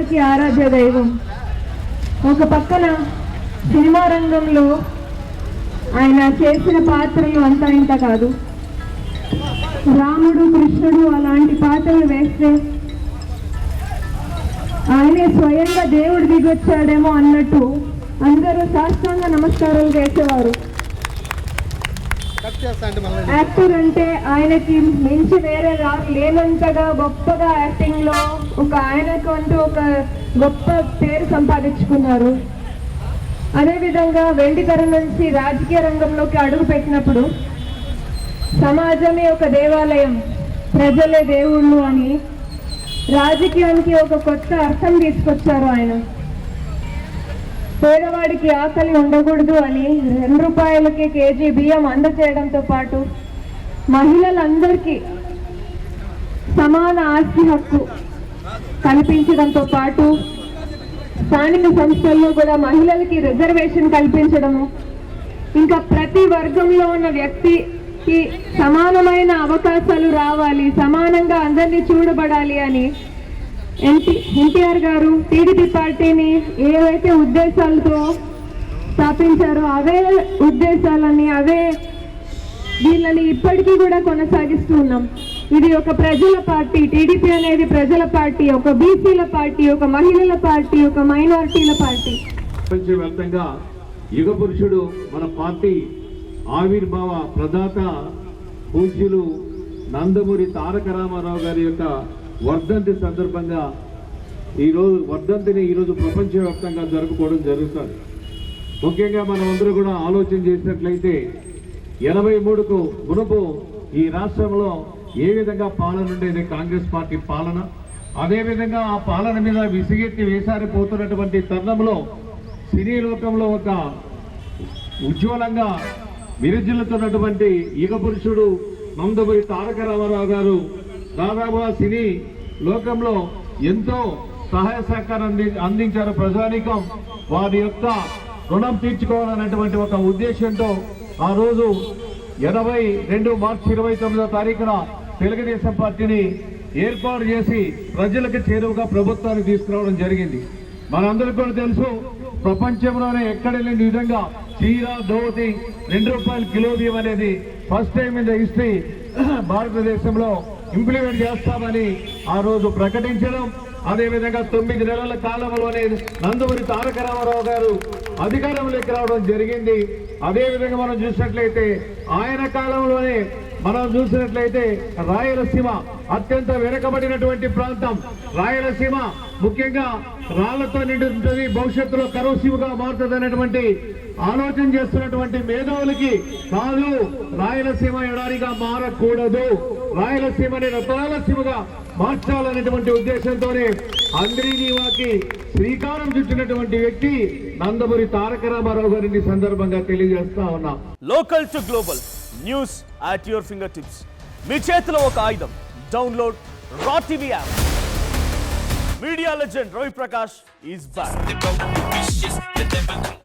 అందరికీ ఆరాధ్య దైవం. ఒక పక్కన సినిమా రంగంలో ఆయన చేసిన పాత్రలు అంతా ఇంత కాదు. రాముడు, కృష్ణుడు అలాంటి పాత్రలు వేస్తే ఆయనే స్వయంగా దేవుడు దిగొచ్చాడేమో అన్నట్టు అందరూ సాష్టాంగ నమస్కారాలు చేసేవారు. యాక్టర్ అంటే ఆయనకి మించి వేరే లేనంతగా గొప్పగా యాక్టింగ్ లో ఆయనకు అంటూ ఒక గొప్ప పేరు సంపాదించుకున్నారు. అదేవిధంగా వెండితెర నుంచి రాజకీయ రంగంలోకి అడుగు పెట్టినప్పుడు సమాజమే ఒక దేవాలయం, ప్రజలే దేవుళ్ళు అని రాజకీయానికి ఒక కొత్త అర్థం తీసుకొచ్చారు ఆయన. పేదవాడికి ఆకలి ఉండకూడదు అని 2 రూపాయలకి కేజీ బియ్యం అందచేయడంతో పాటు మహిళలందరికీ సమాన ఆస్తి హక్కు కల్పించడంతో పాటు స్థానిక సంస్థల్లో కూడా మహిళలకి రిజర్వేషన్ కల్పించడము, ఇంకా ప్రతి వర్గంలో ఉన్న వ్యక్తికి సమానమైన అవకాశాలు రావాలి, సమానంగా అందరినీ చూడబడాలి అని ఎన్టీఆర్ గారు టీడీపీ పార్టీని ఏవైతే ఉద్దేశాలతో స్థాపించారో అవే ఉద్దేశాలని వీళ్ళని ఇప్పటికీ కూడా కొనసాగిస్తూ ఉన్నాం. ఇది ఒక ప్రజల పార్టీ. టీడీపీ అనేది ప్రజల పార్టీ, ఒక బీసీల పార్టీ, ఒక మహిళల పార్టీ, ఒక మైనారిటీల పార్టీ. ప్రపంచవ్యాప్తంగా యుగ పురుషుడు మన పార్టీ ఆవిర్భావ ప్రదాత పూజ్యులు నందమూరి తారక రామారావు గారి యొక్క వర్ధంతి సందర్భంగా ఈరోజు ప్రపంచవ్యాప్తంగా జరుపుకోవడం జరుగుతుంది. ముఖ్యంగా మనం అందరూ కూడా ఆలోచన చేసినట్లయితే 83కు మునుపు ఈ రాష్ట్రంలో ఏ విధంగా పాలన ఉండేది, కాంగ్రెస్ పార్టీ పాలన. అదేవిధంగా ఆ పాలన మీద విసిగెత్తి వేసారిపోతున్నటువంటి తరుణంలో సినీ లోకంలో ఒక ఉజ్వలంగా విరజిల్లుతున్నటువంటి యుగ పురుషుడు నందమూరి తారక రామారావు గారు దాదాపుగా సినీ లోకంలో ఎంతో సహాయ సహకారం అందించారు. ప్రజానీకం వారి యొక్క రుణం తీర్చుకోవాలనేటువంటి ఒక ఉద్దేశంతో ఆ రోజు 82 మార్చి 29వ తారీఖున తెలుగుదేశం పార్టీని ఏర్పాటు చేసి ప్రజలకు చేరువుగా ప్రభుత్వాన్ని తీసుకురావడం జరిగింది. మనందరికీ కూడా తెలుసు, ప్రపంచంలోనే ఎక్కడ లేని విధంగా చీర ధోతి 2 రూపాయల కిలో బియ్యం అనేది first time in the history భారతదేశంలో ఇంప్లిమెంట్ చేస్తామని ఆ రోజు ప్రకటించడం, అదేవిధంగా 9 నెలల కాలంలోనే నందమూరి తారక రామారావు గారు అధికారంలోకి రావడం జరిగింది. అదేవిధంగా మనం చూసినట్లయితే ఆయన కాలంలోనే రాయలసీమ అత్యంత వెనుకబడినటువంటి ప్రాంతం. రాయలసీమ ముఖ్యంగా రాళ్లతో నిండి ఉంటుంది, భవిష్యత్తులో కరువుసీమగా మారుతుంది అనేటువంటి ఆలోచన చేస్తున్నటువంటి మేధావులకి కాదు, రాయలసీమ ఎడారిగా మారకూడదు, రాయలసీమని రతనాలసీమగా మార్చాలనేటువంటి ఉద్దేశంతోనే అంద్రీనీవాకి శ్రీకారం చుట్టినటువంటి వ్యక్తి నందమూరి తారక రామారావు గారిని సందర్భంగా తెలియజేస్తా ఉన్నా. Local to global news at your finger tips. మీ చేతిలో ఒక ఆయుధం. Download Raw TV app. Media legend Ravi Prakash is back.